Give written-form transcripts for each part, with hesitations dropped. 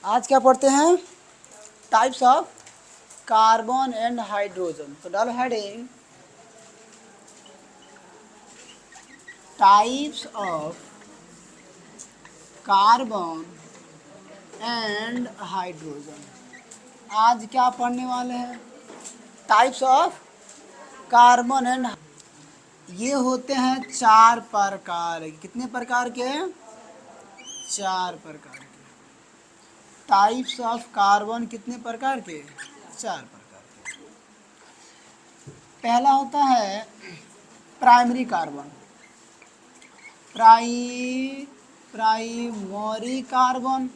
आज क्या पढ़ते हैं? Types of carbon and hydrogen. तो डालो heading types of carbon and hydrogen. आज क्या पढ़ने वाले हैं? Types of carbon and. ये होते हैं 4 प्रकार। कितने प्रकार के? 4 प्रकार के। टाइप्स ऑफ कार्बन कितने प्रकार के? 4 प्रकार के। पहला होता है प्राइमरी कार्बन, प्राइमरी कार्बन।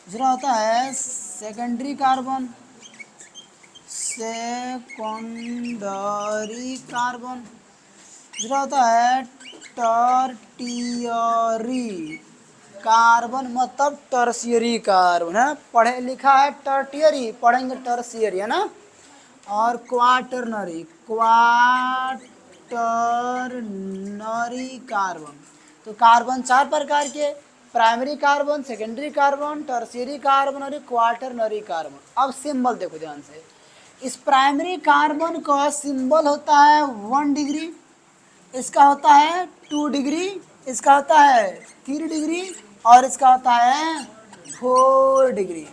दूसरा होता है सेकेंडरी कार्बन, सेकेंडरी कार्बन। दूसरा होता है टर्टियरी कार्बन, मतलब टर्शियरी कार्बन है। पढ़े लिखा है टर्टियरी, पढ़ेंगे टर्शियरी, है ना। और क्वाटरनरी कार्बन। तो कार्बन 4 प्रकार के: primary carbon, secondary carbon, tertiary carbon और क्वाटरनरी कार्बन। अब सिंबल देखो ध्यान से। इस प्राइमरी कार्बन का सिंबल होता है 1 डिग्री, इसका होता है 2 डिग्री, इसका होता है 3 डिग्री और इसका होता है 4 डिग्री।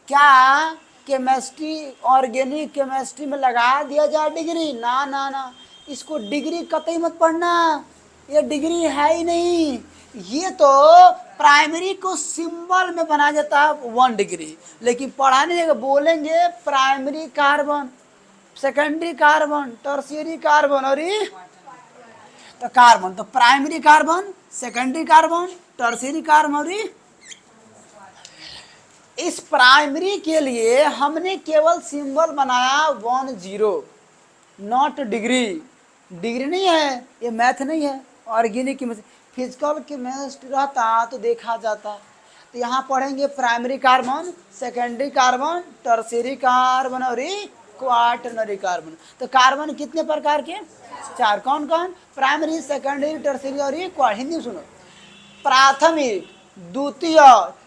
क्या केमिस्ट्री, ऑर्गेनिक केमिस्ट्री में लगा दिया जाए डिग्री? ना ना ना, इसको डिग्री कतई मत पढ़ना, ये डिग्री है ही नहीं। ये तो प्राइमरी को सिंबल में बनाया जाता है 1 डिग्री, लेकिन पढ़ाने जगह बोलेंगे primary carbon, secondary carbon, tertiary carbon और तो कार्बन। तो primary carbon, secondary carbon, tertiary carbon और इस प्राइमरी के लिए हमने केवल सिंबल बनाया 10, नॉट डिग्री। डिग्री नहीं है, ये मैथ नहीं है, ऑर्गेनिक केमिस्ट्री। फिजिकल केमिस्ट्री रहता तो देखा जाता। तो यहाँ पढ़ेंगे primary carbon, secondary carbon, tertiary carbon और क्वाटरनरी कार्बन। तो कार्बन कितने प्रकार के? 4। कौन कौन? प्राइमरी, सेकेंडरी, टर्शियरी और क्वाट। हिंदी में सुनो: प्राथमिक, द्वितीय,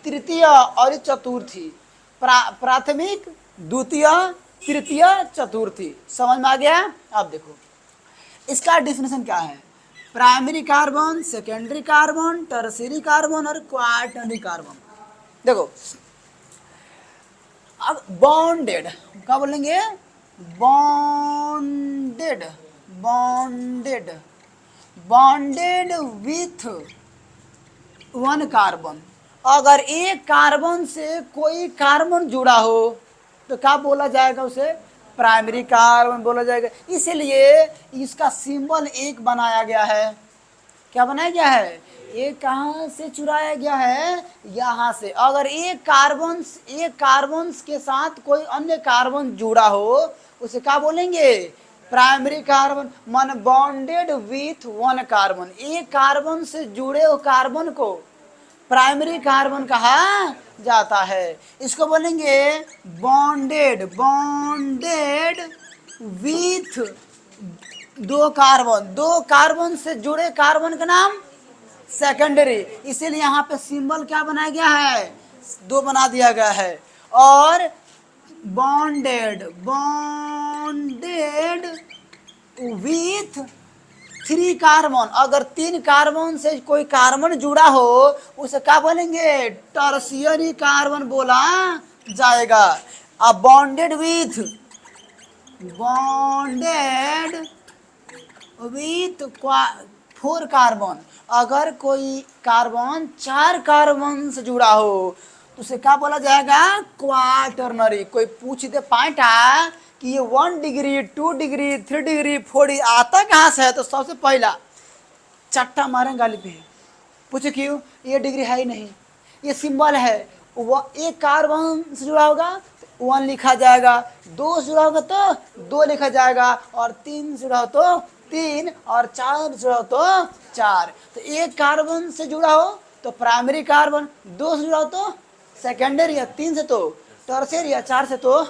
तृतीय और चतुर्थी। प्राथमिक, द्वितीय, तृतीय, चतुर्थी। समझ में आ गया? अब देखो इसका डेफिनेशन क्या है। Primary carbon, secondary carbon, tertiary carbon और क्वाटरनरी कार्बन। देखो अब बॉन्डेड, क्या बोलेंगे? Bonded, bonded, bonded with 1 carbon. अगर एक कार्बन से कोई कार्बन जुड़ा हो तो क्या बोला जाएगा? उसे प्राइमरी कार्बन बोला जाएगा। इसलिए इसका सिंबल 1 बनाया गया है। क्या बनाया गया है? एक कहाँ से चुराया गया है? यहाँ से। अगर एक कार्बन के साथ कोई अन्य कार्बन जुड़ा हो उसे क्या बोलेंगे? Primary carbon. मन बॉन्डेड विथ 1 कार्बन, एक कार्बन से जुड़े हो कार्बन को प्राइमरी कार्बन कहा जाता है। इसको बोलेंगे bonded, bonded with 2 carbon. 2 carbon से जुड़े कार्बन का नाम सेकेंडरी। इसीलिए यहाँ पे सिंबल क्या बनाया गया है? 2 बना दिया गया है। और बॉन्डेड, बॉन्डेड विथ 3 कार्बन। अगर 3 कार्बन से कोई कार्बन जुड़ा हो उसे क्या बोलेंगे? टर्शियरी कार्बन बोला जाएगा। अब बॉन्डेड विथ 4 कार्बन। अगर कोई कार्बन 4 कार्बन से जुड़ा हो तो उसे क्या बोला जाएगा? क्वाटरनरी। कोई पूछ दे पाइटा कि ये 1 डिग्री, 2 डिग्री, 3 डिग्री, 4 डिग्री आता कहाँ से है, तो सबसे पहला चट्टा मारेंगे गाली पे। पूछे क्यों? ये डिग्री है ही नहीं, ये सिंबल है। वो एक कार्बन से जुड़ा होगा तो 1 लिखा जाएगा, 2 से जुड़ा होगा तो 2 लिखा जाएगा, और 3 से जुड़ा हो तो 3, और 4 से जुड़ा हो तो 4। तो एक कार्बन से जुड़ा हो तो प्राइमरी कार्बन, 2 से जुड़ा हो तो सेकेंडरी, या 3 से तो टर्शियरी, या 4 से तो।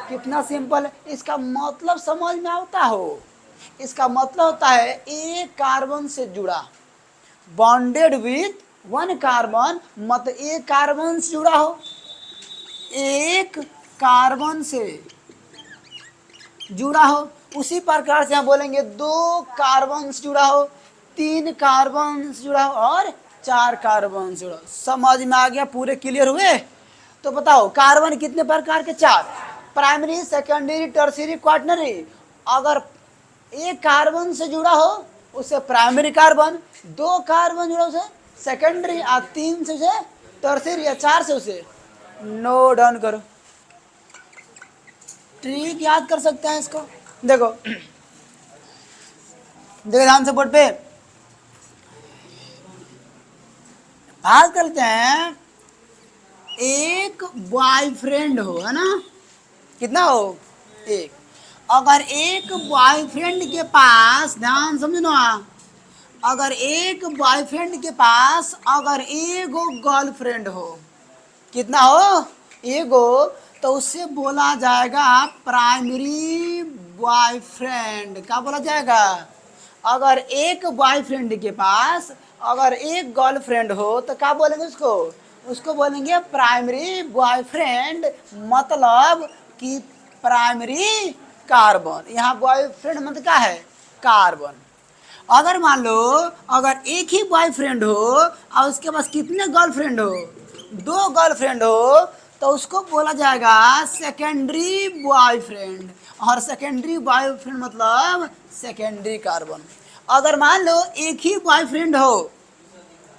कितना सिंपल है। इसका मतलब समझ में आता हो? इसका मतलब होता है एक कार्बन से जुड़ा, बॉन्डेड विथ वन कार्बन मतलब एक कार्बन से जुड़ा हो, एक कार्बन से जुड़ा हो। उसी प्रकार से हम बोलेंगे दो कार्बन से जुड़ा हो, तीन कार्बन से जुड़ा हो और चार कार्बन से जुड़ा हो। समझ में आ गया? पूरे क्लियर हुए? तो बताओ कार्बन कितने प्रकार के? चार, प्राइमरी, सेकेंडरी, टर्शियरी, क्वाटरनरी। अगर एक कार्बन से जुड़ा हो उसे प्राइमरी कार्बन, दो कार्बन जुड़ा उसे सेकेंडरी, और तीन से उसे टर्शियरी, या चार से उसे नो डाउन करो। ट्रिक याद कर सकते हैं इसको। देखो देखो ध्यान से बोर्ड पे बात करते हैं। एक बॉयफ्रेंड हो, है ना? कितना हो? एक। अगर एक बॉयफ्रेंड के पास, ध्यान समझो ना, अगर एक बॉयफ्रेंड के पास अगर एगो गर्लफ्रेंड हो, कितना हो? एगो, तो उससे बोला जाएगा प्राइमरी बॉयफ्रेंड। क्या बोला जाएगा? अगर एक बॉयफ्रेंड के पास अगर एक गर्लफ्रेंड हो तो क्या बोलेंगे उसको? उसको बोलेंगे प्राइमरी बॉयफ्रेंड, मतलब कि प्राइमरी कार्बन। यहाँ बॉयफ्रेंड मतलब क्या है? कार्बन। अगर मान लो अगर एक ही बॉयफ्रेंड हो और उसके पास कितने गर्लफ्रेंड हो? दो गर्लफ्रेंड हो, तो उसको बोला जाएगा सेकेंडरी बॉयफ्रेंड। और सेकेंडरी बॉयफ्रेंड मतलब सेकेंडरी कार्बन। अगर मान लो एक ही बॉयफ्रेंड हो,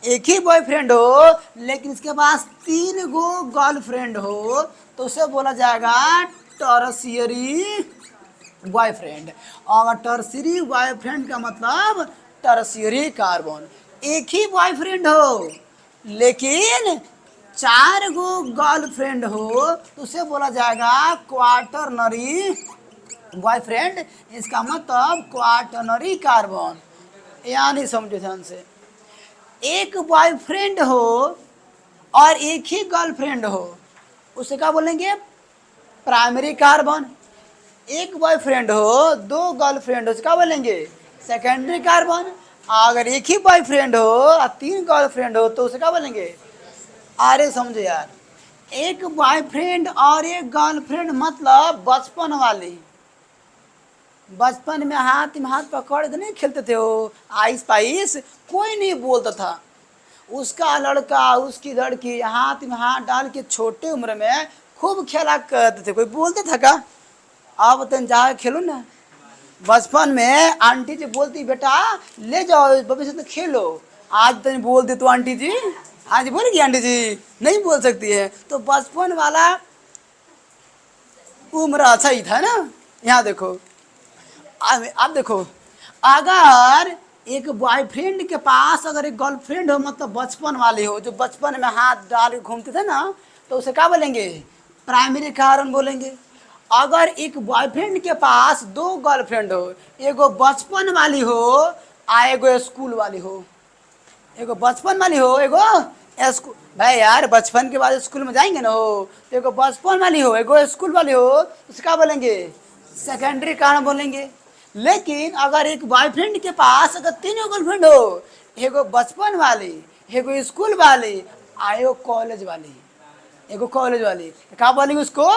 एक ही बॉयफ्रेंड हो लेकिन इसके पास तीन गो गर्लफ्रेंड हो, तो उसे बोला जाएगा टर्शियरी बॉयफ्रेंड। और टर्शियरी बॉयफ्रेंड का मतलब टर्शियरी कार्बन। एक ही बॉयफ्रेंड हो लेकिन चार गो गर्लफ्रेंड हो तो उसे बोला जाएगा क्वाटरनरी बॉयफ्रेंड। इसका मतलब क्वाटरनरी कार्बन। यानी समझो ध्यान से, एक बॉयफ्रेंड हो और एक ही गर्लफ्रेंड हो उसे क्या बोलेंगे? Primary carbon. एक बॉयफ्रेंड हो दो गर्लफ्रेंड हो क्या बोलेंगे? Secondary carbon. अगर एक ही बॉयफ्रेंड हो और तीन गर्लफ्रेंड हो तो उसे क्या बोलेंगे? अरे समझो यार, एक बॉयफ्रेंड और एक गर्लफ्रेंड मतलब बचपन वाली। बचपन में हाथ पकड़ के नहीं खेलते थे वो आइस पाइस, कोई नहीं बोलता था। उसका लड़का उसकी लड़की हाथ में हाथ डाल के छोटे उम्र में खूब खेला करते थे, कोई बोलते था का? आप तुम जा खेलो ना। बचपन में आंटी जी बोलती बेटा ले जाओ बबी से तो खेलो। आज तुम बोल दे तो आंटी जी, आज बोलेगी आंटी जी? नहीं बोल सकती है। तो बचपन वाला उम्र अच्छा ही था ना। यहाँ देखो, अब देखो, अगर एक बॉयफ्रेंड के पास अगर एक गर्लफ्रेंड हो मतलब बचपन वाली हो, जो बचपन में हाथ डाल के घूमते थे ना, तो उसे क्या बोलेंगे? प्राइमरी कारण बोलेंगे। अगर एक बॉयफ्रेंड के पास दो गर्लफ्रेंड हो, एगो बचपन वाली हो आ एगो स्कूल वाली हो, एगो बचपन वाली हो एगो स्कूल, भाई यार बचपन के बाद स्कूल में जाएंगे ना हो, तो एगो बचपन वाली हो एगो स्कूल वाली हो, उसका क्या बोलेंगे? सेकेंडरी कारण बोलेंगे। लेकिन अगर एक बॉयफ्रेंड के पास अगर तीनों गर्लफ्रेंड हो, एगो बचपन वाली, एगो स्कूल वाली, आ एगो कॉलेज वाली, एगो कॉलेज वाली, क्या बोलेंगे उसको?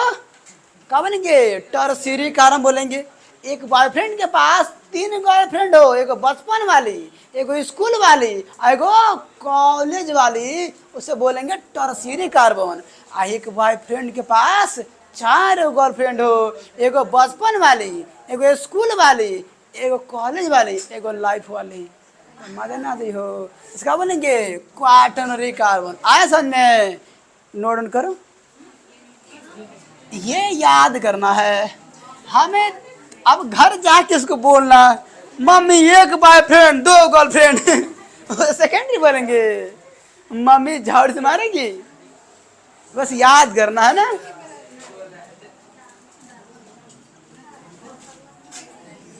क्या बोलेंगे? टर्शियरी कारण बोलेंगे। एक बॉयफ्रेंड के पास तीन गर्लफ्रेंड हो, एगो बचपन वाली, एगो स्कूल वाली, एगो कॉलेज वाली, उसे बोलेंगे टर्शियरी कार्बन। आ एक बॉयफ्रेंड के पास चार गर्लफ्रेंड हो, एगो बचपन वाली, एगो स्कूल वाली, एगो कॉलेज वाली, एगो लाइफ वाली, मजा ना दी हो, इसका बोलेंगे क्वाटरनरी कार्बन। आया समझ में? नोट डाउन करो। ये याद करना है हमें। अब घर जाके इसको बोलना, मम्मी एक बॉयफ्रेंड दो गर्लफ्रेंड सेकेंडरी बोलेंगे, मम्मी झाड़ू से मारेगी। बस याद करना है ना।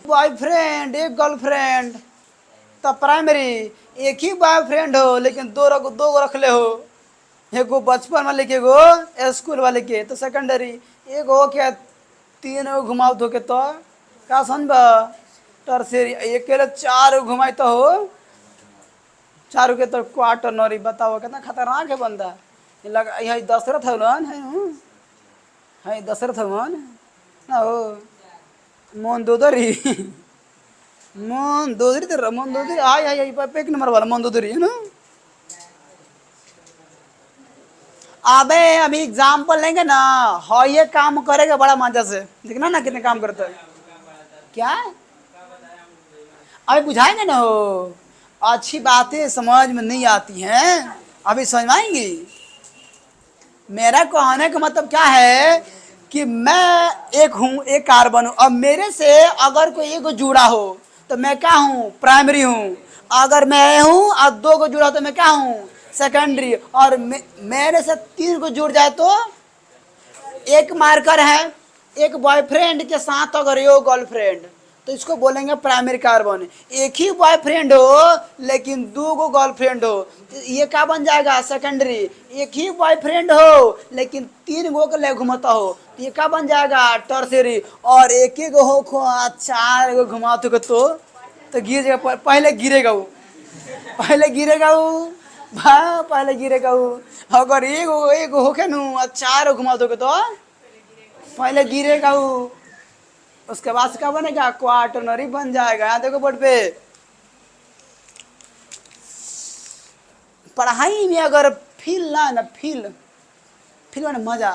बॉयफ्रेंड एक गर्लफ्रेंड तो प्राइमरी। एक ही बॉयफ्रेंड हो लेकिन दो गो रख ले हो, एगो बचपन वाले के एगो स्कूल वाले के तो सेकेंडरी। एगो हो क्या तीन गो घुमाओ तो के तो का समझ टर्शियरी। अकेले चार गो घुमाई तो हो चारू के तो क्वाटरनरी, बताओ कितना खतरनाक है बंदा। ये लगा यही दशरथ हवन है दशरथ हवन ना हो। मंदोदरी मंदोदरी तो मंदोदरी आई आई आई एक नंबर वाला मंदोदरी है ना। अबे अभी एग्जाम्पल लेंगे ना, हाँ ये काम करेगा बड़ा मजा से, देखना ना कितने काम करता है। क्या अभी बुझाएंगे ना हो, अच्छी बातें समझ में नहीं आती हैं, अभी समझ आएंगी। मेरा कहने का मतलब क्या है कि मैं एक हूँ, एक कार्बन हूँ। अब मेरे से अगर कोई एक जुड़ा हो तो मैं क्या हूँ, प्राइमरी हूँ। अगर मैं हूँ और दो को जुड़ा तो मैं क्या हूँ, सेकेंडरी। और मेरे से तीन को जुड़ जाए तो एक मार्कर है, एक बॉयफ्रेंड के साथ अगर यो गर्लफ्रेंड तो इसको बोलेंगे प्राइमरी कार्बन। एक ही बॉयफ्रेंड हो लेकिन दो गो गर्लफ्रेंड हो तो ये क्या बन जाएगा, सेकेंडरी। एक ही बॉयफ्रेंड हो लेकिन तीन गो के ले घुमाता हो तो ये क्या बन जाएगा, टर्सरी। और एक ही गो हो चार गो घुमाते हो तो गिर जाएगा, पहले गिरेगा वो, पहले गिरेगा वो, हाँ पहले गिरेगा वो। अगर एक होके नु चार घुमा दोगे तो पहले गिरेगा वो, उसके बाद से क्या बनेगा, क्वाटरनरी बन जाएगा। यहाँ देखो बोर्ड पे, पढ़ाई में अगर फील ना ना फील फील ना मजा,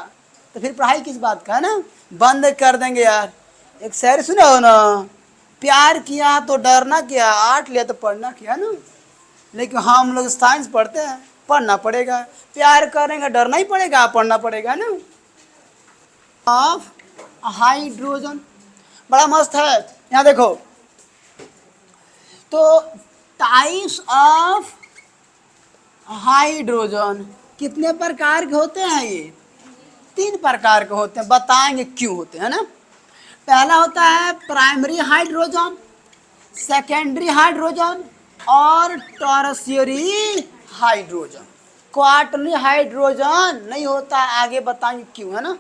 तो फिर पढ़ाई किस बात का है ना, बंद कर देंगे यार। एक शायरी सुना हो ना, प्यार किया तो डरना क्या, आर्ट लिया तो पढ़ना क्या ना। लेकिन हम लोग साइंस पढ़ते हैं, पढ़ना पड़ेगा। प्यार करेंगे डरना ही पड़ेगा, पढ़ना पड़ेगा ना। ऑफ हाइड्रोजन बड़ा मस्त है, यहाँ देखो तो टाइप्स ऑफ हाइड्रोजन कितने प्रकार के होते हैं, ये तीन प्रकार के होते हैं, बताएंगे क्यों होते हैं ना। पहला होता है प्राइमरी हाइड्रोजन, सेकेंडरी हाइड्रोजन और टर्शियरी हाइड्रोजन। क्वाटरनरी हाइड्रोजन नहीं होता, आगे बताएंगे क्यों है ना।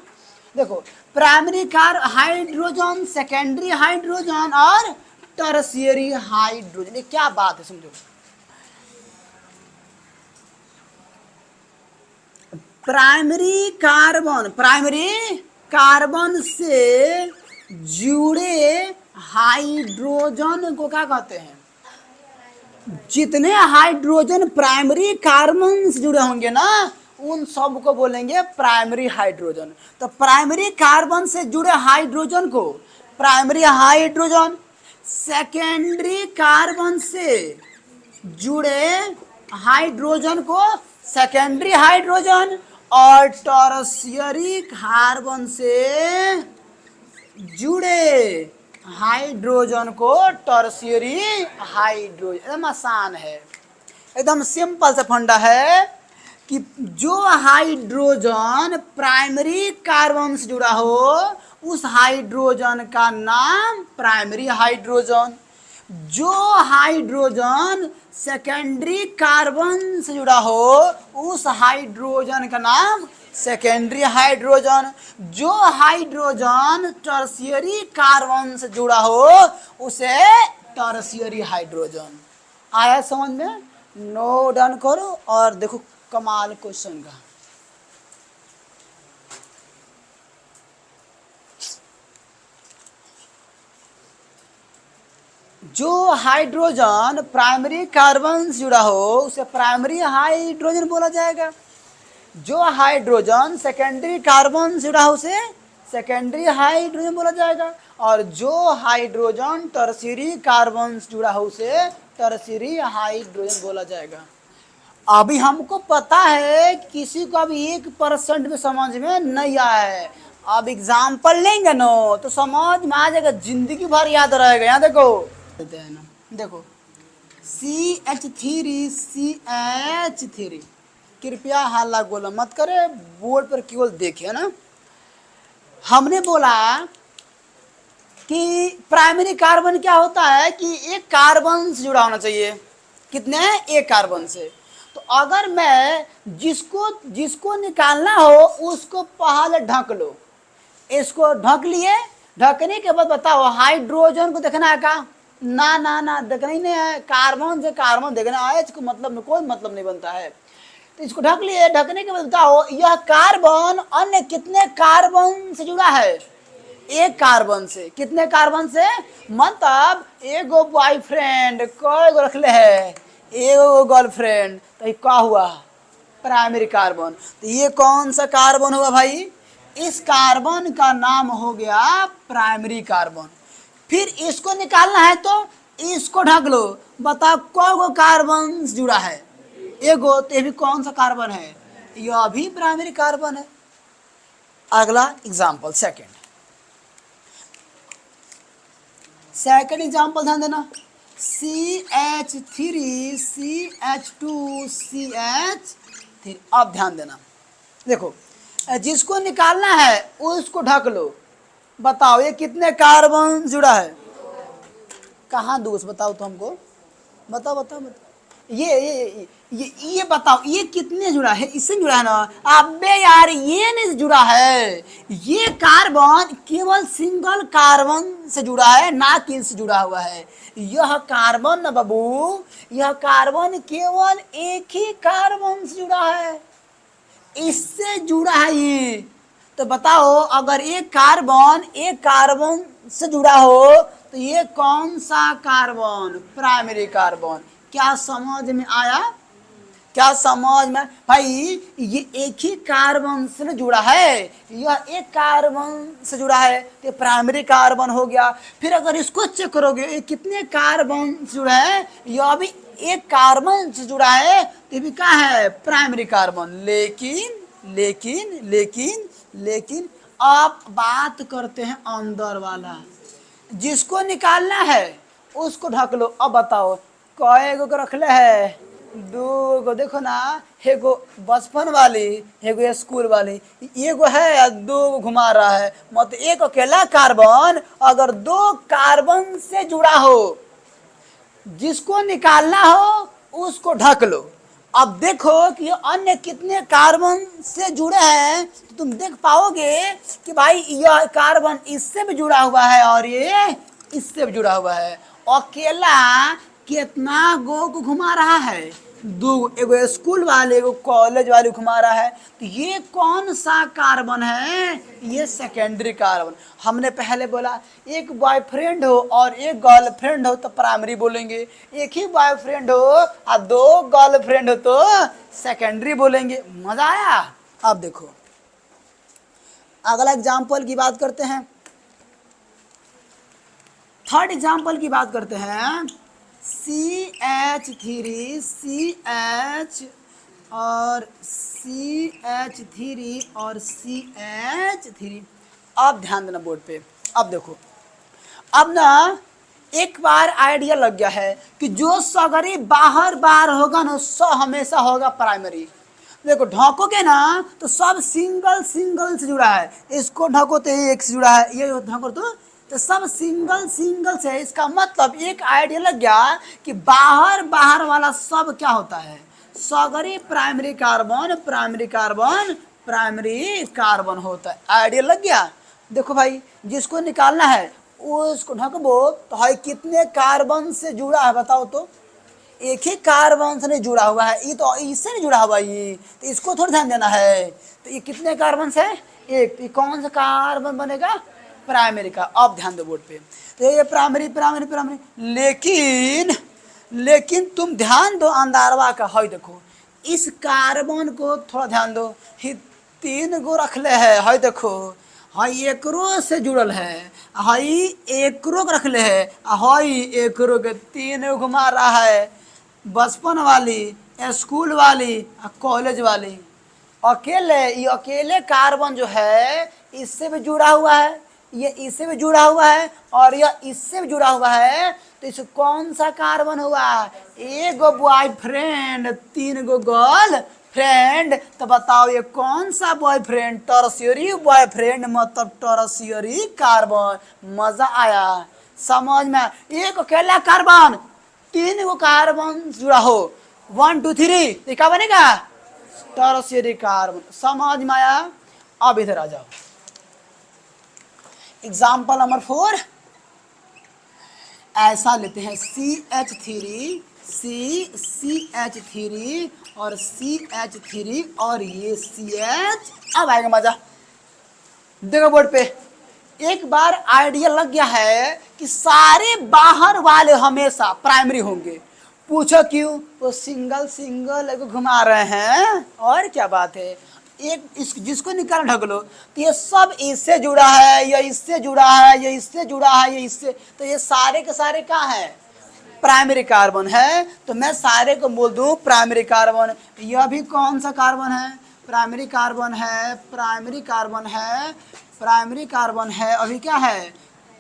देखो primary car hydrogen, secondary hydrogen और टर्शियरी हाइड्रोजन, ये क्या बात है समझो। प्राइमरी कार्बन से जुड़े हाइड्रोजन को क्या कहते हैं, जितने हाइड्रोजन प्राइमरी कार्बन से जुड़े होंगे ना उन सब को बोलेंगे प्राइमरी हाइड्रोजन। तो प्राइमरी कार्बन से जुड़े हाइड्रोजन को प्राइमरी हाइड्रोजन, सेकेंडरी कार्बन से जुड़े हाइड्रोजन को सेकेंडरी हाइड्रोजन और टर्शियरी कार्बन से जुड़े हाइड्रोजन को टर्शियरी हाइड्रोजन। एकदम आसान है, एकदम सिंपल सा फंडा है कि जो हाइड्रोजन प्राइमरी कार्बन से जुड़ा हो उस हाइड्रोजन का नाम प्राइमरी हाइड्रोजन। जो हाइड्रोजन सेकेंडरी कार्बन से जुड़ा हो उस हाइड्रोजन का नाम सेकेंडरी हाइड्रोजन। जो हाइड्रोजन टर्शियरी कार्बन से जुड़ा हो उसे टर्शियरी हाइड्रोजन। आया समझ में, नो डन करो और देखो कमाल क्वेश्चन का। जो हाइड्रोजन प्राइमरी कार्बन से जुड़ा हो उसे प्राइमरी हाइड्रोजन बोला जाएगा। जो हाइड्रोजन सेकेंडरी कार्बन से जुड़ा हो उसे सेकेंडरी हाइड्रोजन बोला जाएगा। और जो हाइड्रोजन टर्शियरी कार्बन से जुड़ा हो उसे टर्शियरी हाइड्रोजन बोला जाएगा। अभी हमको पता है किसी को अभी 1% भी समझ में नहीं आया है, अब एग्जाम्पल लेंगे ना तो समझ में आ जाएगा, जिंदगी भर याद रहेगा। यहाँ देखो CH3 कृपया हल्ला गोला मत करे, बोर्ड पर केवल देखे ना। हमने बोला कि प्राइमरी कार्बन क्या होता है कि एक कार्बन से जुड़ा होना चाहिए, कितने, एक कार्बन से। तो अगर मैं जिसको निकालना हो उसको पहले ढक लो, इसको ढक लिए, ढकने के बाद बताओ हाइड्रोजन को देखना है क्या, ना ना ना देखना ही नहीं है, कार्बन से कार्बन देखना है, इसको मतलब में कोई मतलब नहीं बनता है। तो इसको ढक लिए, ढकने के बाद बताओ यह कार्बन अन्य कितने कार्बन से जुड़ा है? एक कार्बन से। कितने कार्बन से? मतलब एगो बॉयफ्रेंड कई गो रखले है, एगो गर्लफ्रेंड, तो ये क्या हुआ? Primary carbon. तो ये कौन सा कार्बन हुआ भाई? इस कार्बन का नाम हो गया प्राइमरी कार्बन। फिर इसको निकालना है तो इसको ढक लो, बताओ कौ गो कार्बन जुड़ा है? एगो। तो ये भी कौन सा कार्बन है? यह भी प्राइमरी कार्बन है। अगला एग्जाम्पल सेकंड एग्जाम्पल ध्यान देना। CH3 CH2 CH3। अब ध्यान देना, देखो जिसको निकालना है उसको ढक लो, बताओ ये कितने कार्बन जुड़ा है? कहाँ दोस्त बताओ तो हमको, बताओ बताओ बताओ। ये बताओ ये कितने जुड़ा है? इससे जुड़ा है ना? अबे यार ये नहीं जुड़ा है, ये कार्बन केवल सिंगल कार्बन से जुड़ा है, ना कि इससे जुड़ा हुआ है। यह कार्बन ना बाबू, यह कार्बन केवल एक ही कार्बन से जुड़ा है, इससे जुड़ा है ये। तो बताओ अगर एक कार्बन से जुड़ा हो तो ये कौन सा कार्बन? Primary carbon. क्या समझ में आया? क्या समझ में भाई? ये एक ही कार्बन से जुड़ा है, यह एक कार्बन से जुड़ा है तो प्राइमरी कार्बन हो गया। फिर अगर इसको चेक करोगे ये कितने कार्बन से जुड़ा है? यह भी एक कार्बन से जुड़ा है, तो ये भी क्या है? Primary carbon. लेकिन आप बात करते हैं अंदर वाला, जिसको निकालना है उसको ढक लो। अब बताओ कई गो रखले है? दो गो। देखो ना, एगो बचपन वाली, एगो स्कूल वाली, एगो है या दो गो घुमा रहा है। मतलब एक अकेला कार्बन अगर दो कार्बन से जुड़ा हो, जिसको निकालना हो उसको ढक लो। अब देखो कि ये अन्य कितने कार्बन से जुड़े हैं, तो तुम देख पाओगे कि भाई यह कार्बन इससे भी जुड़ा हुआ है और ये इससे भी जुड़ा हुआ है। अकेला कितना गो को घुमा रहा है? दो। एगो स्कूल वाले एगो कॉलेज वाले घुमा रहा है। तो ये कौन सा कार्बन है? ये सेकेंडरी कार्बन। हमने पहले बोला एक बॉयफ्रेंड हो और एक गर्लफ्रेंड हो तो प्राइमरी बोलेंगे, एक ही बॉयफ्रेंड हो और दो गर्लफ्रेंड हो तो सेकेंडरी बोलेंगे। मजा आया? अब देखो अगला एग्जाम्पल की बात करते हैं, थर्ड एग्जाम्पल की बात करते हैं। CH3 CH और CH3 और CH3। अब ध्यान देना बोर्ड पे। अब देखो, अब ना एक बार आइडिया लग गया है कि जो सगरी बाहर बाहर होगा ना सो हमेशा होगा प्राइमरी। देखो ढकोगे ना तो सब सिंगल सिंगल से जुड़ा है, इसको ढको तो एक से जुड़ा है, ये ढको तो सब सिंगल सिंगल से है। इसका मतलब एक आइडिया लग गया कि बाहर बाहर वाला सब क्या होता है? सगरी primary carbon primary carbon primary carbon होता है। आइडिया लग गया? देखो भाई जिसको निकालना है उसको ढकबो तो भाई कितने कार्बन से जुड़ा है बताओ तो? एक ही कार्बन से नहीं जुड़ा हुआ है, ये तो इससे नहीं जुड़ा हुआ, ये तो इसको थोड़ा ध्यान देना है। तो ये कितने कार्बन से? एक। तो ये कौन सा कार्बन बनेगा? प्राइमरी का। अब ध्यान दो बोर्ड पे। तो ये प्राइमरी प्राइमरी प्राइमरी, लेकिन तुम ध्यान दो अंदारवा का। है देखो इस कार्बन को थोड़ा ध्यान दो, ही तीन गो रखले है। है देखो हई एकरो से जुड़ल है, हई एकरो के रखले है, हई एकरो के तीन गो घुमा रहा है। बचपन वाली, स्कूल वाली, कॉलेज वाली। ये अकेले कार्बन जो है इससे भी जुड़ा हुआ है, ये इससे भी जुड़ा हुआ है और यह इससे भी जुड़ा हुआ है। तो इसे कौन सा कार्बन हुआ? एक गो बॉयफ्रेंड, तीन गो गर्ल फ्रेंड। तो बताओ ये कौन सा बॉयफ्रेंड? टर्शियरी बॉयफ्रेंड, मतलब टर्शियरी कार्बन। मजा आया? समझ में? एक अकेला कार्बन तीन गो कार्बन जुड़ा हो, 1 2 3, तो क्या बनेगा? Tertiary carbon. समझ में आया? अब इधर आ जाओ, एग्जाम्पल नंबर 4। ऐसा लेते हैं CH3, CH3 और CH3 और ये CH। अब आएगा मजा। देखो बोर्ड पे, एक बार आइडिया लग गया है कि सारे बाहर वाले हमेशा प्राइमरी होंगे। पूछो क्यों? वो सिंगल सिंगल को घुमा रहे हैं और क्या बात है। एक इस जिसको निकाल ढक लो तो ये सब इससे जुड़ा है, ये इससे जुड़ा है, ये इससे जुड़ा है, ये इससे, तो ये सारे के सारे कहाँ है? प्राइमरी कार्बन है। तो मैं सारे को बोल दूं प्राइमरी कार्बन। यह भी कौन सा कार्बन है? प्राइमरी कार्बन है, प्राइमरी कार्बन है, प्राइमरी कार्बन है। अभी क्या है?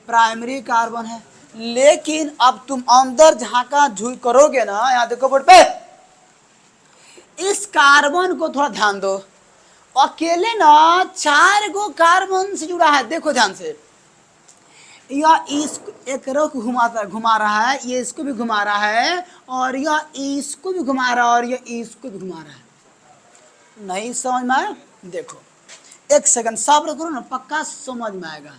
प्राइमरी कार्बन है। लेकिन अब तुम अंदर झांका झुक करोगे ना, यहाँ देखो बोर्ड पे, इस कार्बन को थोड़ा ध्यान दो। अकेले ना 4 गो कार्बन से जुड़ा है। देखो ध्यान से, यह इसको एक को घुमा रहा है, ये इसको भी घुमा रहा है, और यह इसको भी घुमा रहा है, और यह इसको भी घुमा रहा है। नहीं समझ में आया? देखो एक सेकंड सब्र करो ना, पक्का समझ में आएगा।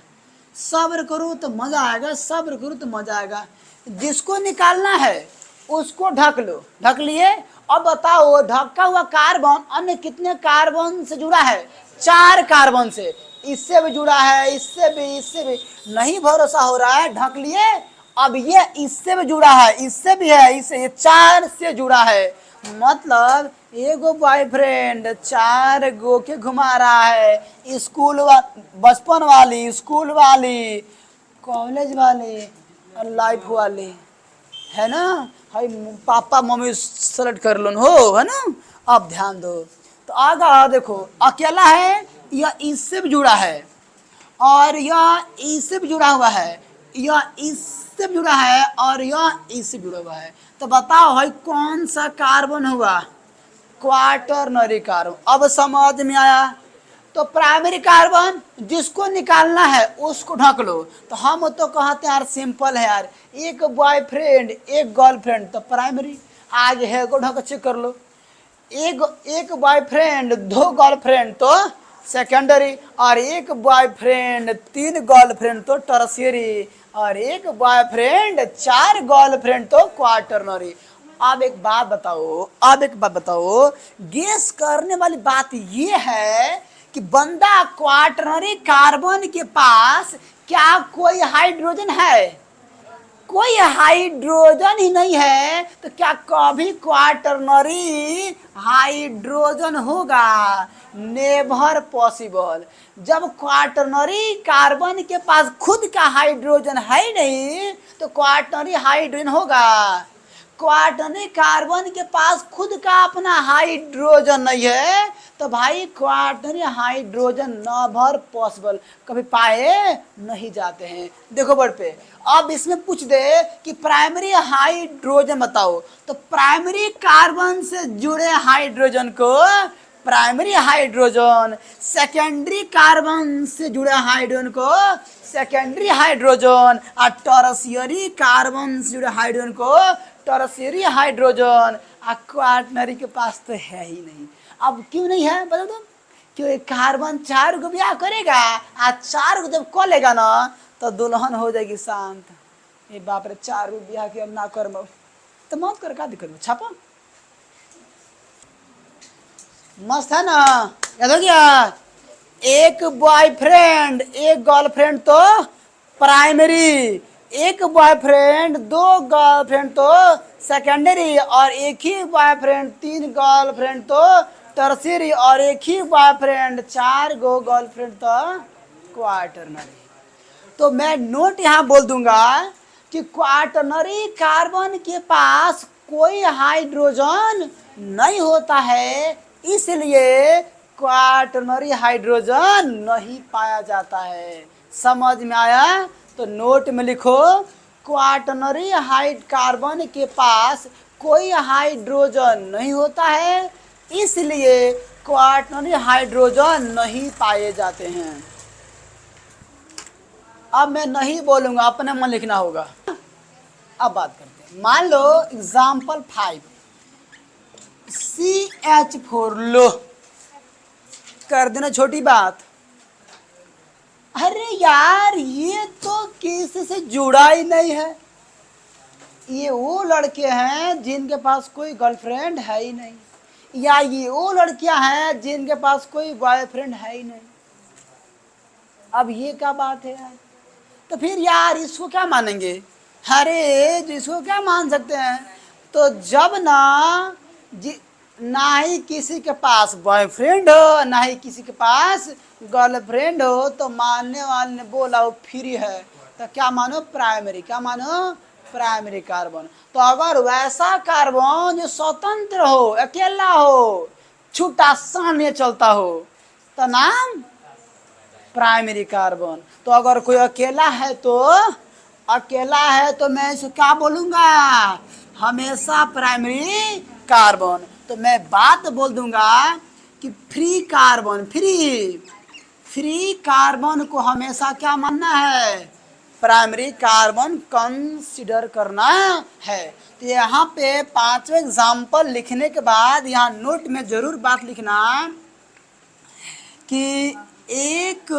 सब्र करो तो मजा आएगा, सब्र करो तो मजा आएगा। जिसको निकालना है उसको ढक लो। ढक लिए? अब बताओ ढका हुआ कार्बन अन्य कितने कार्बन से जुड़ा है? 4 कार्बन से। इससे भी जुड़ा है, इससे भी, इससे भी। नहीं भरोसा हो रहा है? ढक लिए? अब ये इससे भी जुड़ा है, इससे भी है, इससे, ये 4 से जुड़ा है। मतलब एगो बॉयफ्रेंड 4 गो के घुमा रहा है। स्कूल बचपन वाली, स्कूल वाली, कॉलेज वाली और लाइफ वाली, है ना? हाय पापा मम्मी सेलेक्ट कर लो हो, है ना? अब ध्यान दो तो आगा देखो, अकेला है या इससे भी जुड़ा है, और यह इससे भी जुड़ा हुआ है, यह इससे भी जुड़ा है, और यह इससे जुड़ा हुआ है। तो बताओ भाई कौन सा कार्बन हुआ? Quaternary carbon. अब समझ में आया? तो प्राइमरी कार्बन जिसको निकालना है उसको ढक लो। तो हम तो कहते हैं यार सिंपल है यार, एक बॉयफ्रेंड एक गर्लफ्रेंड तो प्राइमरी। आगे है को ढक चेक कर लो। एक बॉयफ्रेंड 2 गर्लफ्रेंड तो सेकेंडरी, और एक बॉयफ्रेंड 3 गर्लफ्रेंड तो टर्शियरी, और एक बॉयफ्रेंड 4 गर्लफ्रेंड तो क्वाटरनरी। अब एक बात बताओ, अब एक बात बताओ, गेस करने वाली बात ये है कि बंदा क्वाटरनरी कार्बन के पास क्या कोई हाइड्रोजन है? कोई हाइड्रोजन ही नहीं है, तो क्या कभी क्वाटरनरी हाइड्रोजन होगा? Never possible. जब क्वाटरनरी कार्बन के पास खुद का हाइड्रोजन है नहीं तो क्वाटरनरी हाइड्रोजन होगा? क्वाटरनरी कार्बन के पास खुद का अपना हाइड्रोजन नहीं है, तो भाई क्वाटरनरी हाइड्रोजन नेवर पॉसिबल, कभी पाए नहीं जाते हैं। देखो बोर्ड पे, अब इसमें पूछ दे कि प्राइमरी हाइड्रोजन बताओ, तो प्राइमरी कार्बन से जुड़े हाइड्रोजन को प्राइमरी हाइड्रोजन, सेकेंडरी कार्बन से जुड़े हाइड्रोजन को सेकेंडरी हाइड्रोजन, और टर्शियरी कार्बन से जुड़े हाइड्रोजन को टर्शियरी हाइड्रोजन। क्वाटरनरी के पास तो है ही नहीं। अब क्यों नहीं है बता दो? क्यों? कार्बन 4 को ब्याह करेगा, और 4 को जब को लेगा ना तो दुल्हन हो जाएगी शांत। ये बाप रे, 4 को ब्याह के ना कर तो मत कर, का दिक्कत छापा। मस्त है ना? याद हो गया? एक बॉयफ्रेंड एक गर्लफ्रेंड तो प्राइमरी, एक बॉयफ्रेंड 2 गर्लफ्रेंड तो सेकेंडरी, और एक ही बॉयफ्रेंड 3 गर्लफ्रेंड तो टर्शियरी, और एक ही बॉयफ्रेंड 4 गो गर्लफ्रेंड तो क्वाटरनरी। तो मैं नोट यहाँ बोल दूंगा कि क्वाटरनरी कार्बन के पास कोई हाइड्रोजन नहीं होता है, इसलिए क्वाटरनरी हाइड्रोजन नहीं पाया जाता है। समझ में आया? तो नोट में लिखो, क्वाटरनरी कार्बन के पास कोई हाइड्रोजन नहीं होता है, इसलिए क्वाटरनरी हाइड्रोजन नहीं पाए जाते हैं। अब मैं नहीं बोलूंगा, अपने मन लिखना होगा। अब बात करते हैं, मान लो एग्जाम्पल 5 CH4 लो, कर देना छोटी बात। अरे यार ये तो किसी से जुड़ा ही नहीं है, ये वो लड़के हैं जिनके पास कोई गर्लफ्रेंड है ही नहीं, या ये वो लड़कियां हैं जिनके पास कोई बॉयफ्रेंड है ही नहीं। अब ये क्या बात है यार? तो फिर यार इसको क्या मानेंगे? अरे इसको क्या मान सकते हैं? तो जब ना ही किसी के पास बॉयफ्रेंड हो, ना ही किसी के पास गर्लफ्रेंड हो, तो मानने वाले ने बोला वो फ्री है, तो क्या मानो? प्राइमरी। क्या मानो? Primary carbon. तो अगर वैसा कार्बन जो स्वतंत्र हो, अकेला हो, छूटा सान चलता हो, तो नाम प्राइमरी कार्बन। तो अगर कोई अकेला है तो मैं इसे क्या बोलूंगा? हमेशा प्राइमरी कार्बन। तो मैं बात बोल दूंगा कि फ्री कार्बन, फ्री कार्बन को हमेशा क्या मानना है? प्राइमरी कार्बन कंसीडर करना है। तो यहाँ पे पांचवें एग्जाम्पल लिखने के बाद यहाँ नोट में जरूर बात लिखना कि एक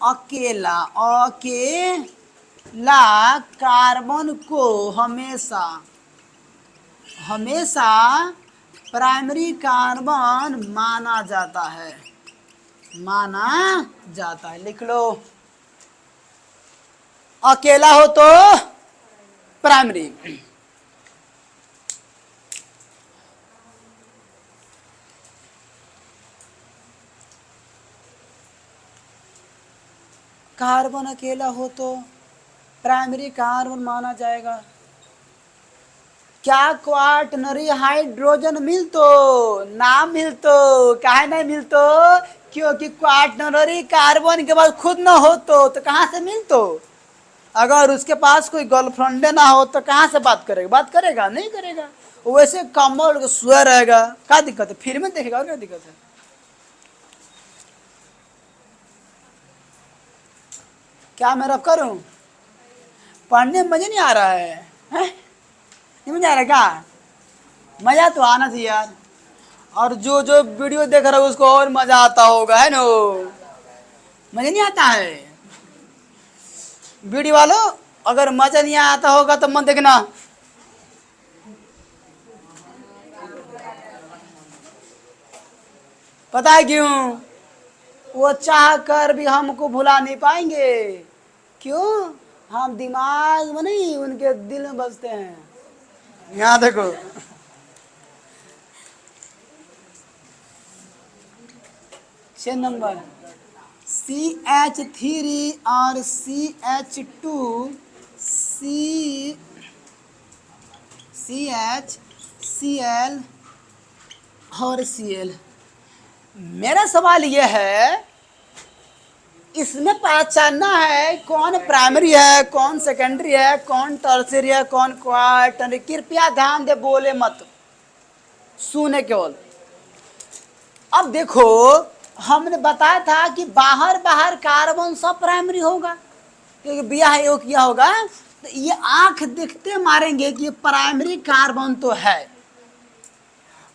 अकेला कार्बन को हमेशा प्राइमरी कार्बन माना जाता है। लिख लो, अकेला हो तो प्राइमरी, कार्बन अकेला हो तो प्राइमरी कार्बन माना जाएगा। क्या क्वाटनरी हाइड्रोजन मिलतो? ना मिलतो। काहे नहीं मिलतो? क्योंकि क्वाटनरी कार्बन के बाद खुद ना हो तो कहाँ से मिलतो? अगर उसके पास कोई गर्लफ्रेंड ना हो तो कहाँ से बात करेगा? नहीं करेगा। वैसे कमल स्वे रहेगा। क्या दिक्कत है? फिर में देखेगा और क्या दिक्कत है? क्या मैं रब करूं? पढ़ने में मजा नहीं आ रहा है? नहीं मजा आ रहा क्या? मजा तो आना चाहिए यार। और जो जो वीडियो देख रहा है उसको और मजा आता होगा, है नो? मजा नहीं आता है? वीडियो वालों, अगर मजा नहीं आता होगा तो मत देखना। पता है क्यों? वो चाह कर भी हमको भुला नहीं पाएंगे। क्यों? हम दिमाग में नहीं, उनके दिल में बसते हैं। यहाँ देखो, छह नंबर CH3 और CH2 CH Cl और Cl। मेरा सवाल यह है, इसमें पहचानना है कौन प्राइमरी है, कौन सेकेंडरी है, कौन टर्सरी है, कौन क्वार्टनरी। कृपया ध्यान दे, बोले मत, सुने केवल। अब देखो, हमने बताया था कि बाहर कार्बन सब प्राइमरी होगा, क्योंकि ब्याह योग किया होगा। तो ये आंख देखते मारेंगे कि ये प्राइमरी कार्बन तो है।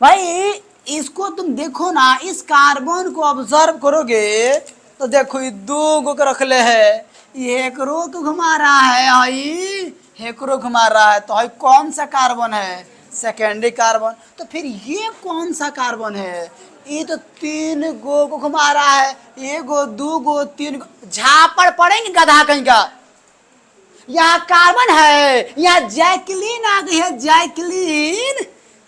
भाई इसको तुम देखो ना, इस कार्बन को ऑब्जर्व करोगे तो देखो ये दो गो रख ले है, ये एक रो को घुमा रहा है, एक रो घुमा रहा है। तो कौन सा कार्बन है? Secondary carbon. तो फिर ये कौन सा कार्बन है? ये तो तीन गो को घुमा रहा है, एक गो, दो गो, तीन गो। झापड़ पड़ेंगे गधा कहीं का। यहाँ कार्बन है, यहाँ जैकलीन आ गई है, जैकलीन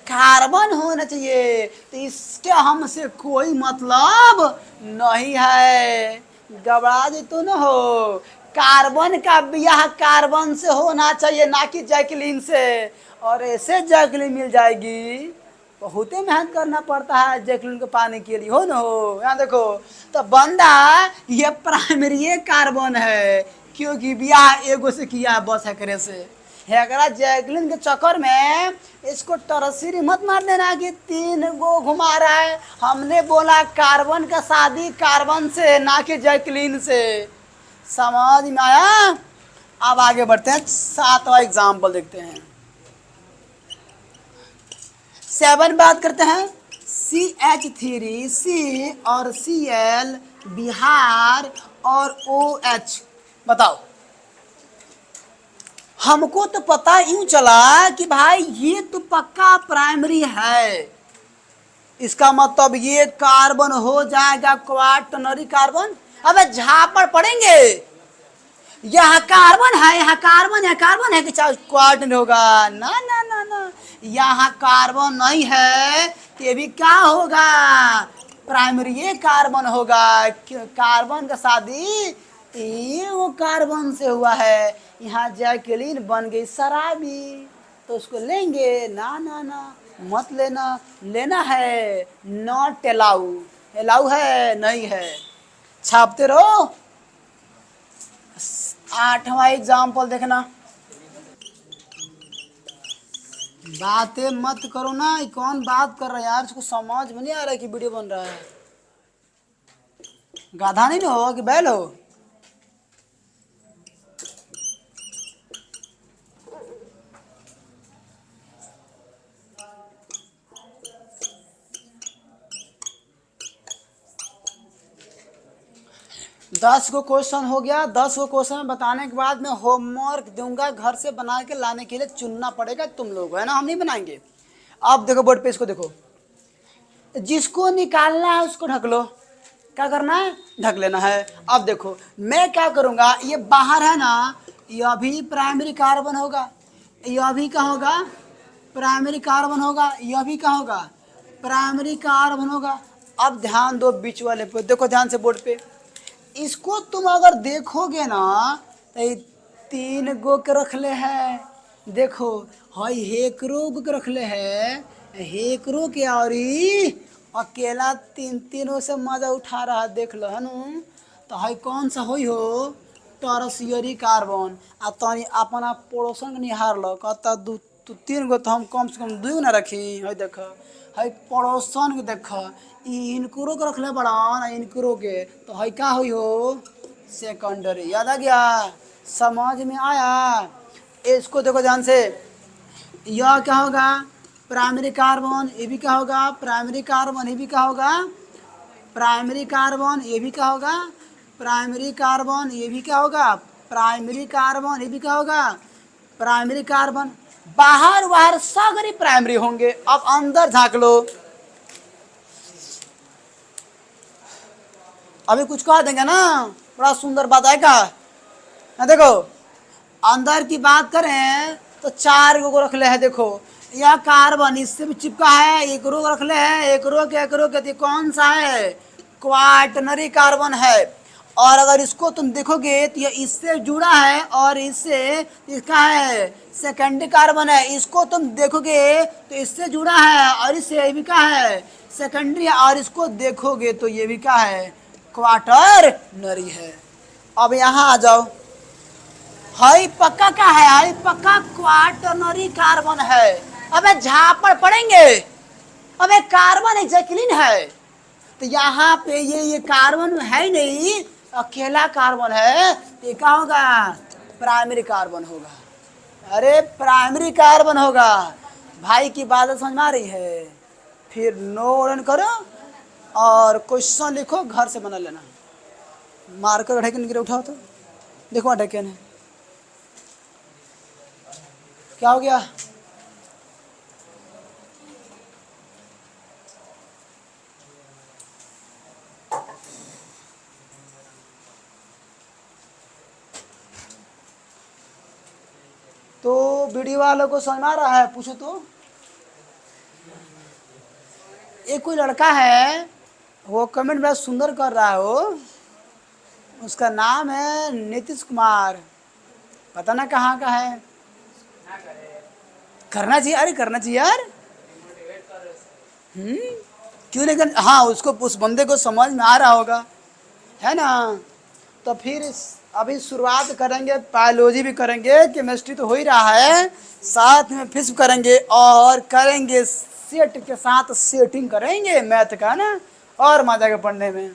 कार्बन होना चाहिए। तो इसके हमसे कोई मतलब नहीं है। घबरा जी तो न हो। कार्बन का ब्याह कार्बन से होना चाहिए, ना कि जैकलीन से। और ऐसे जैकलीन मिल जाएगी, बहुत ही मेहनत करना पड़ता है जैकलीन को पाने के लिए, हो न हो। यहाँ देखो, तो बंदा ये प्राइमरी कार्बन है, क्योंकि ब्याह एगो से किया बस एकरे से। हेकरा जैकलीन के चक्कर में इसको टरसीरी मत मार देना कि तीन गो घुमा रहा है। हमने बोला कार्बन का शादी कार्बन से, ना कि जैकलीन से। समझ में आया? अब आगे बढ़ते हैं, सातवां एग्जाम्पल देखते हैं। 7 बात करते हैं। CH3 C और Cl बिहार और OH। बताओ, हमको तो पता यूं चला कि भाई ये तो पक्का प्राइमरी है, इसका मतलब ये कार्बन हो जाएगा क्वाaternary कार्बन। अबे झापड़ पड़ेंगे, यहाँ कार्बन है, यहाँ कार्बन है, कार्बन है कि क्वार्टन होगा? ना ना ना ना, यहाँ कार्बन नहीं है तो ये भी क्या होगा? प्राइमरी ये कार्बन होगा। कार्बन का शादी ये वो कार्बन से हुआ है। यहाँ जैकलीन बन गई शराबी, तो उसको लेंगे? ना ना ना, मत लेना। लेना है नॉट अलाउ। अलाउ है? नहीं है। छापते रहो। 8वां एग्जाम्पल देखना। बातें मत करो ना, ये कौन बात कर रहा है यार? इसको समझ में नहीं आ रहा है कि वीडियो बन रहा है। गाधा नहीं ना हो कि बैल हो? दस को क्वेश्चन हो गया। 10 को क्वेश्चन बताने के बाद मैं होमवर्क दूंगा, घर से बना के लाने के लिए चुनना पड़ेगा तुम लोग को, है ना? हम नहीं बनाएंगे। अब देखो बोर्ड पे, इसको देखो। जिसको निकालना है उसको ढक लो। क्या करना है? ढक लेना है। अब देखो मैं क्या करूंगा, ये बाहर है ना, यह भी प्राइमरी कार्बन होगा, यह भी क्या होगा? प्राइमरी कार्बन होगा। यह भी क्या होगा? प्राइमरी कार्बन होगा। अब ध्यान दो बीच वाले पे, देखो ध्यान से बोर्ड पे। इसको तुम अगर देखोगे ना तो ये 3 गो के रखले है। देखो हई हेकरो के रखले है, हेकरो के, और अकेला 3 से मजा उठा रहा है, देख लो है नु। तो हई कौन सा होई हो? टरसियरी कार्बन। आ तनी अपना पड़ोसन के निहार लो, कहता 2-3 गो तो हम कम से कम 2 ना रखी। हई देख, हई पड़ोसन के देख, इनकरो के रखले बड़ान, इनकरो के, तो हई का हुई हो? सेकेंडरी। याद आ गया? समझ में आया? इसको देखो ध्यान से। यह क्या होगा? Primary carbon. ये भी क्या होगा? Primary carbon. ये भी क्या होगा? Primary carbon. ये भी क्या होगा? Primary carbon. ये भी क्या होगा? Primary carbon. ये भी क्या होगा? Primary carbon. बाहर बाहर सगरी प्राइमरी होंगे। अब अंदर झांक लो। अभी कुछ कह देंगे ना, बड़ा सुंदर बात आएगा ना। देखो अंदर की बात करें तो 4 को रख ले है। देखो यह कार्बन इससे भी चिपका है, एक रो रख ले है, एक रो के, तो कौन सा है? क्वाटर्नरी कार्बन है। और अगर इसको तुम देखोगे तो यह इससे जुड़ा है, और इससे इसका है सेकेंडरी कार्बन है। इसको तुम देखोगे तो इससे जुड़ा है, और इससे भी क्या है? सेकेंडरी है। और इसको देखोगे तो ये भी क्या है? क्वाटर्नरी है। अब यहाँ आ जाओ, हाई पक्का क्या है? हाई पक्का क्वाटर्नरी कार्बन है। अबे झापड़ पड़ेंगे, अबे कार्बन एक जैकलीन है, तो यहाँ पे ये कार्बन है नहीं, अकेला कार्बन है, तो क्या होगा? प्राइमरी कार्बन होगा। अरे प्राइमरी कार्बन होगा। भाई की बात समझ में आ रही है? फिर नो रन करो और क्वेश्चन लिखो, घर से बना लेना। मार्कर ढक्कन गिरे उठाओ तो देखो ढक्कन है क्या हो गया? तो वीडियो वालों को समझ में आ रहा है? पूछो तो। एक कोई लड़का है, वो कमेंट बड़ा सुंदर कर रहा है, वो उसका नाम है नीतीश कुमार। पता ना कहाँ का है। करना चाहिए, अरे करना चाहिए यार। क्यों नहीं करना? हाँ, उसको उस बंदे को समझ में आ रहा होगा, है ना? तो फिर अभी शुरुआत करेंगे, बायोलॉजी भी करेंगे, केमिस्ट्री तो हो ही रहा है, साथ में फिजिक्स करेंगे, और करेंगे सेट के साथ सेटिंग करेंगे मैथ का ना, और मजा के पढ़ने में।